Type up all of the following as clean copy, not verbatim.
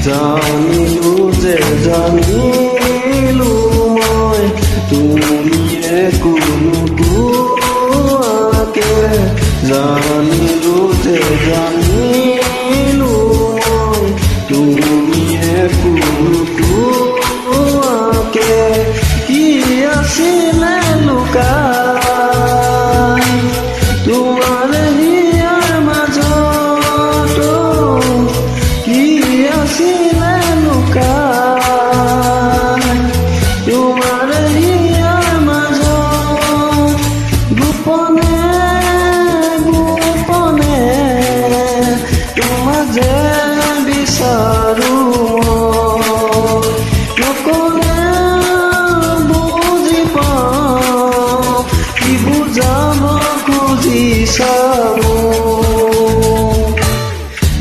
জানিলো যে জানিলো মই তুমিয়ে কোনোকে জানিলো যে জানিলো মই তুমিয়ে কোনোকে কি আছিলে লুকাই তোমাৰ হিয়াৰ মাজত কি আছিলে লুকাই তোমাৰ হিয়াৰ মাজত গোপনে গোপনে তোমাক যে বিচাৰো নকলে বুজি পাওঁ কি বুজাব খুজিছাও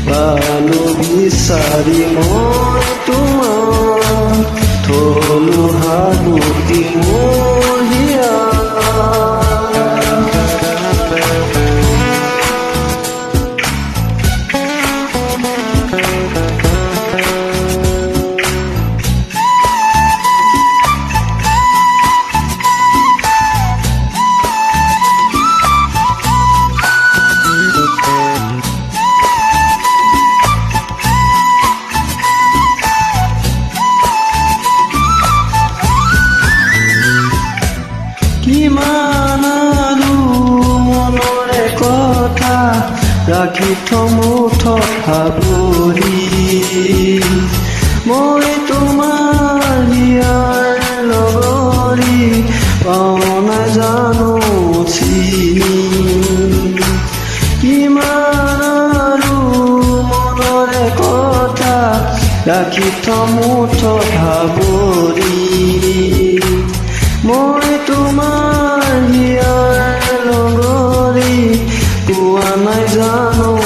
ভালো বিচাৰি মই তোমাক থলো হালুকি মোৰ হিয়া কিমান আৰু মনৰে কথা ৰাখি থমুঠ ভাবৰি মই তোমাৰ হিয়াৰ লগৰী পাওঁ নাজানো চিনি কিমান আৰু মনৰে কথা ৰাখি থমুঠ ভাবৰি মই তোমাৰ হিয়াৰ লগৰী কোৱা নাই জানো